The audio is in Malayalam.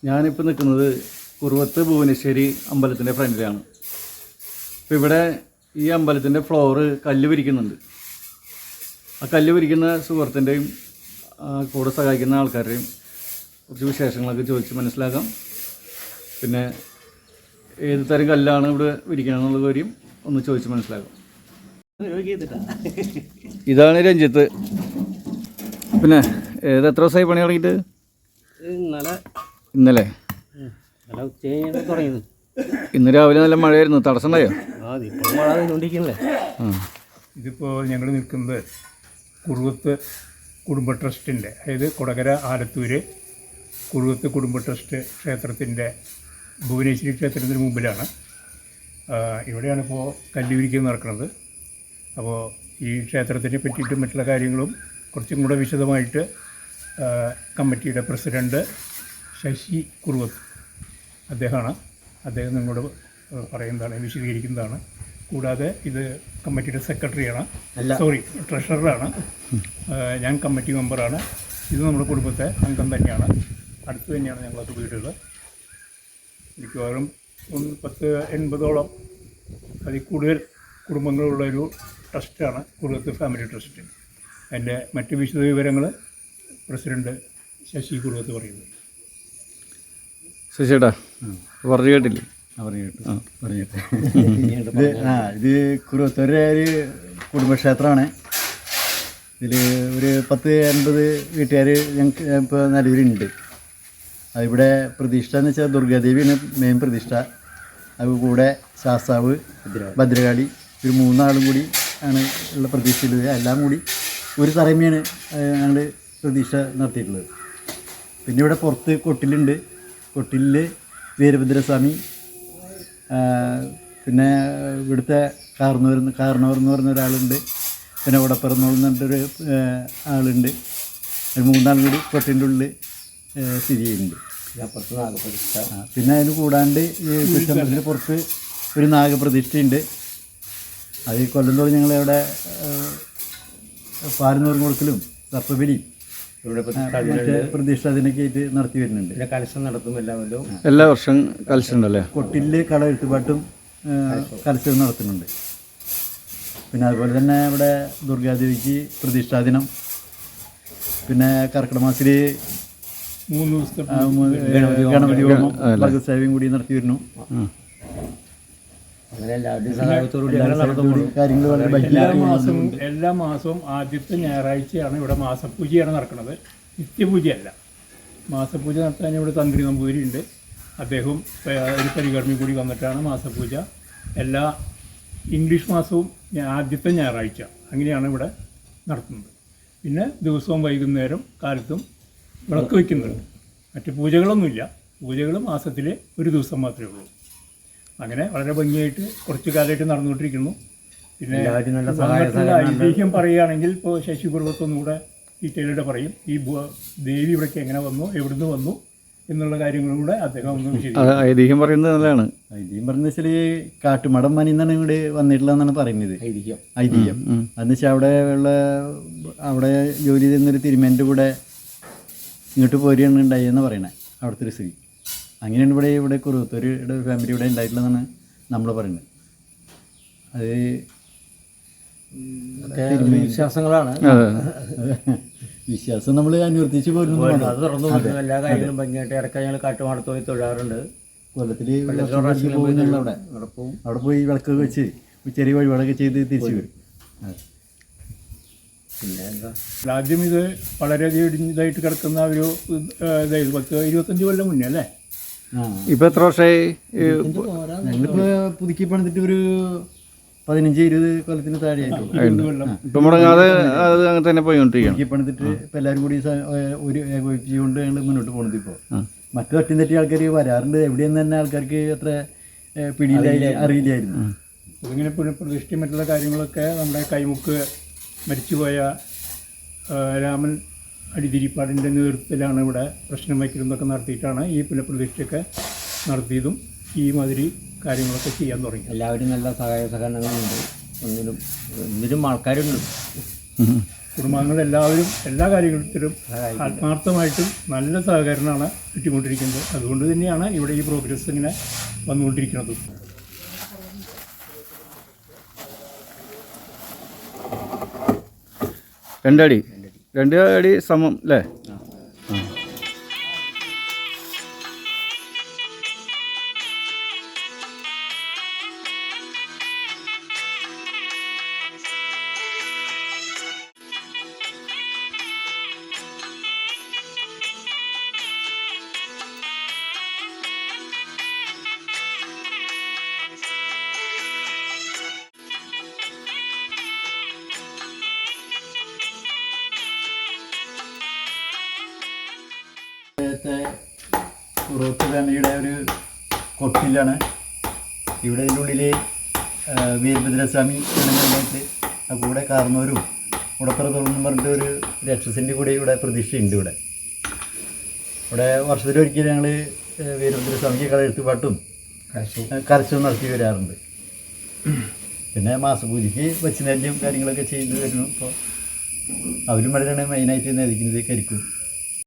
ഞാനിപ്പോൾ നിൽക്കുന്നത് കുറുവത്ത് ഭുവനേശ്വരി അമ്പലത്തിൻ്റെ ഫ്രണ്ടിലാണ്. ഇപ്പോൾ ഇവിടെ ഈ അമ്പലത്തിൻ്റെ ഫ്ലോറ് കല്ല് വിരിക്കുന്നുണ്ട്. ആ കല്ല് വിരിക്കുന്ന സുഹൃത്തിൻ്റെയും കൂടെ സഹായിക്കുന്ന ആൾക്കാരുടെയും കുറച്ച് വിശേഷങ്ങളൊക്കെ ചോദിച്ച് മനസ്സിലാക്കാം. പിന്നെ ഏത് തരം കല്ലാണ് ഇവിടെ വിരിക്കണം എന്നുള്ള കാര്യം ഒന്ന് ചോദിച്ച് മനസ്സിലാക്കാം. ഇതാണ് രഞ്ജിത്ത്. പിന്നെ എത്ര ദിവസമായി പണി തുടങ്ങിയിട്ട്? ഇന്നലെ ഇന്ന് രാവിലെ നല്ല മഴയായിരുന്നു. തടസ്സം ഉണ്ടായോ? ഇതിപ്പോൾ ഞങ്ങൾ നിൽക്കുന്നത് കുറുവത്ത് കുടുംബ ട്രസ്റ്റിൻ്റെ, അതായത് കൊടകര ആലത്തൂര് കുറുവത്ത് കുടുംബ ട്രസ്റ്റ് ക്ഷേത്രത്തിൻ്റെ ഭുവനേശ്വരി ക്ഷേത്രത്തിന് മുമ്പിലാണ്. ഇവിടെയാണ് ഇപ്പോൾ കല്ലുവിരിക്കൽ നടക്കുന്നത്. അപ്പോൾ ഈ ക്ഷേത്രത്തിനെ പറ്റിയിട്ടും മറ്റുള്ള കാര്യങ്ങളും കുറച്ചും കൂടെ വിശദമായിട്ട് കമ്മിറ്റിയുടെ പ്രസിഡൻറ്റ് ശശി കുറുവത്ത് അദ്ദേഹം നിങ്ങളോട് പറയുന്നതാണ്, വിശദീകരിക്കുന്നതാണ്. കൂടാതെ ഇത് കമ്മിറ്റിയുടെ സെക്രട്ടറിയാണ്, ട്രഷററാണ്. ഞാൻ കമ്മിറ്റി മെമ്പറാണ്. ഇത് നമ്മുടെ കുടുംബത്തെ അംഗം തന്നെയാണ്. അടുത്ത് തന്നെയാണ് ഞങ്ങളൊക്കെ വീടുകൾ. മിക്കവാറും 10-80ഓളം അതിൽ കൂടുതൽ കുടുംബങ്ങളുള്ളൊരു ട്രസ്റ്റാണ് കുറുവത്ത് ഫാമിലി ട്രസ്റ്റ്. അതിൻ്റെ മറ്റ് വിശദ വിവരങ്ങൾ പ്രസിഡൻറ്റ് ശശി കുറുവത്ത് പറയുന്നു. ശശിയേട്ടാ പറഞ്ഞു കേട്ടില്ലേ? ഇത് കുറുവത്തൂര് ഒരു കുടുംബക്ഷേത്രമാണ്. ഇതിൽ ഒരു 10-80 വീട്ടുകാർ ഞങ്ങൾക്ക് ഇപ്പോൾ നിലവിലുണ്ട്. അതിവിടെ പ്രതിഷ്ഠ എന്ന് വെച്ചാൽ ദുർഗാദേവിയാണ് മെയിൻ പ്രതിഷ്ഠ. അത് കൂടെ ശാസ്താവ്, ഭദ്രകാളി, ഒരു 3 ആളും കൂടി ആണ് ഉള്ള പ്രതിഷ്ഠയുള്ളത്. എല്ലാം കൂടി ഒരു തറമയാണ് ഞങ്ങൾ പ്രതിഷ്ഠ നടത്തിയിട്ടുള്ളത്. പിന്നെ ഇവിടെ പുറത്ത് കൊട്ടിലുണ്ട്. കൊട്ടിലിൽ വീരഭദ്രസ്വാമി, പിന്നെ ഇവിടുത്തെ കാർന്നൂർ എന്ന് പറഞ്ഞ ഒരാളുണ്ട്. പിന്നെ ഉടപ്പിറന്നോളെന്ന് പറഞ്ഞിട്ടൊരു ആളുണ്ട്. 3 ആളും കൂടി കൊട്ടിൻ്റെ ഉള്ളിൽ സ്ഥിതി ചെയ്യുന്നുണ്ട്. പിന്നെ അതിന് കൂടാണ്ട് ഈ കൃഷ്ണമ്പലത്തിന് പുറത്ത് ഒരു നാഗപ്രതിഷ്ഠയുണ്ട്. അത് കൊല്ലന്തോളം ഞങ്ങളവിടെ പാലുന്നൂറും കൊടുക്കലും സർപ്പബലിയും മറ്റേ പ്രതിഷ്ഠ അതിനൊക്കെ ആയിട്ട് നടത്തി വരുന്നുണ്ട്. കലശം നടത്തും എല്ലാ വർഷം കലശം ഉണ്ടല്ലേ? കൊട്ടില് കളയെഴുത്തുപാട്ടും കലശവും നടത്തുന്നുണ്ട്. പിന്നെ അതുപോലെ തന്നെ ഇവിടെ ദുർഗാദേവിക്ക് പ്രതിഷ്ഠാദിനം, പിന്നെ കർക്കിടക മാസത്തിൽ 3 ദിവസത്തെ ഗണപതി ഹോമം ഭഗവത്സേവയും കൂടി നടത്തി വരുന്നു. എല്ലാ മാസവും ആദ്യത്തെ ഞായറാഴ്ചയാണ് ഇവിടെ മാസപൂജയാണ് നടക്കുന്നത്. നിത്യപൂജയല്ല. മാസപൂജ നടത്താൻ ഇവിടെ തന്ത്രി നമ്പൂതിരി ഉണ്ട്. അദ്ദേഹം ഒരു പരികർമ്മി കൂടി വന്നിട്ടാണ് മാസപൂജ എല്ലാ ഇംഗ്ലീഷ് മാസവും ആദ്യത്തെ ഞായറാഴ്ച അങ്ങനെയാണ് ഇവിടെ നടത്തുന്നത്. പിന്നെ ദിവസവും വൈകുന്നേരം കാലത്തും വിളക്ക് വയ്ക്കുന്നുണ്ട്. മറ്റ് പൂജകളൊന്നുമില്ല. പൂജകൾ മാസത്തിൽ ഒരു ദിവസം മാത്രമേ ഉള്ളൂ. അങ്ങനെ വളരെ ഭംഗിയായിട്ട് കുറച്ച് കാലമായിട്ട് നടന്നുകൊണ്ടിരിക്കുന്നു. പിന്നെ ഐതിഹ്യം പറയുകയാണെങ്കിൽ ഇപ്പോൾ ശശി കുറുവത്ത് ഒന്നുകൂടെ ഡീറ്റെയിൽഡ് പറയും. ഈ ദേവി ഇവിടേക്ക് എങ്ങനെ വന്നു, എവിടുന്ന് വന്നു എന്നുള്ള കാര്യങ്ങളും കൂടെ അദ്ദേഹം ഒന്ന് ഐതിഹ്യം പറയുന്നത് നല്ലതാണ്. ഐതിഹ്യം പറയുന്നത് വെച്ചാൽ കാട്ടുമടം മനിന്നാണ് ഇവിടെ വന്നിട്ടുള്ളതെന്നാണ് പറയുന്നത്. ഐതിഹ്യം അതെന്ന് വെച്ചാൽ അവിടെ ജോലി ചെയ്യുന്നൊരു തിരുമേൻ്റെ കൂടെ ഇങ്ങോട്ട് പോരുകയാണ് ഉണ്ടായെന്ന് പറയണേ അവിടുത്തെ ഒരു സ്ത്രീ. അങ്ങനെയാണ് ഇവിടെ കുറുവത്തൂരുടെ ഫാമിലി ഇവിടെ ഉണ്ടായിട്ടുള്ളതെന്നാണ് നമ്മൾ പറയുന്നത്. അത് വിശ്വാസങ്ങളാണ്. വിശ്വാസം നമ്മൾ അനുവർത്തിച്ച് പോരുന്നു. എല്ലാ കാര്യങ്ങളും ഭംഗിയായിട്ട് ഇടയ്ക്ക് ഞങ്ങൾ കാട്ടുമാടത്തോയി തൊഴാറുണ്ട്. കൊല്ലത്തിൽ അവിടെ പോയി വിളക്ക് വെച്ച് ചെറിയ വഴിപാടൊക്കെ ചെയ്ത് തിരിച്ചു വരും. പിന്നെ എന്താ, ആദ്യം ഇത് വളരെയധികം ഇതായിട്ട് കിടക്കുന്ന ഒരു 10-25 കൊല്ലം മുന്നേ അല്ലേ? ഇപ്പം എത്ര വർഷമായി? ഞങ്ങളിപ്പോൾ പുതുക്കി പണിതിട്ട് ഒരു 15-20 കൊല്ലത്തിന് താഴെയായിട്ടുള്ളൂ. ഇപ്പം മുടങ്ങാതെ അത് അങ്ങനെ തന്നെ പോയിക്കൊണ്ടിരിക്കുകയാണ്. പുതുക്കി പണിതിട്ട് ഇപ്പം എല്ലാവരും കൂടി ഒരു ഏകോപിപ്പിച്ചുകൊണ്ട് ഞങ്ങൾ മുന്നോട്ട് പോകുന്നത്. ഇപ്പോൾ മറ്റു തട്ടിയും തെറ്റിയ ആൾക്കാർ വരാറുണ്ട്. എവിടെയെന്ന് തന്നെ ആൾക്കാർക്ക് അത്ര അറിയില്ലായിരുന്നു. ഇതിങ്ങനെ പുനഃപ്രതിഷ്ഠ മറ്റുള്ള കാര്യങ്ങളൊക്കെ നമ്മുടെ കൈമുക്ക് മരിച്ചുപോയ രാമൻ അടിതിരിപ്പാടിൻ്റെ നേതൃത്വത്തിലാണ് ഇവിടെ പ്രശ്നം വയ്ക്കുന്നതൊക്കെ നടത്തിയിട്ടാണ് ഈ പുനഃപ്രതിഷ്ഠയൊക്കെ നടത്തിയതും ഈ മാതിരി കാര്യങ്ങളൊക്കെ ചെയ്യാൻ തുടങ്ങി. എല്ലാവരും നല്ല സഹായ സഹകരണങ്ങളുണ്ട്. ഒന്നിനും ആൾക്കാരുണ്ട്. കുടുംബാംഗങ്ങളെല്ലാവരും എല്ലാ കാര്യത്തിലും ആത്മാർത്ഥമായിട്ടും നല്ല സഹകരണമാണ് കിട്ടിക്കൊണ്ടിരിക്കുന്നത്. അതുകൊണ്ട് തന്നെയാണ് ഇവിടെ ഈ പ്രോഗ്രസ് ഇങ്ങനെ വന്നുകൊണ്ടിരിക്കുന്നത്. രണ്ടടി സമം അല്ലേ? കുറവത്ത് ഫാമിലിയുടെ ഒരു കൊട്ടിലാണ്. ഇവിടെ ഇതിൻ്റെ ഉള്ളിൽ വീരഭദ്രസ്വാമി ആണെന്നുണ്ടെങ്കിൽ ആ കൂടെ കാർന്നവരും ഉടപ്പുറത്തോടെന്ന് പറഞ്ഞിട്ട് ഒരു രക്ഷസിൻ്റെ കൂടെ ഇവിടെ പ്രതീക്ഷയുണ്ട്. ഇവിടെ വർഷത്തിലൊരിക്കൽ ഞങ്ങൾ വീരഭദ്രസ്വാമിക്ക് കളയെഴുത്തുപാട്ടും കരച്ചവും നടത്തി വരാറുണ്ട്. പിന്നെ മാസപൂജയ്ക്ക് വച്ചുനേദ്യം കാര്യങ്ങളൊക്കെ ചെയ്തു വരുന്നു. അപ്പോൾ അവരും ഇവിടെയാണ് മെയിനായിട്ട് നദിക്കുന്നത് കരിക്കും.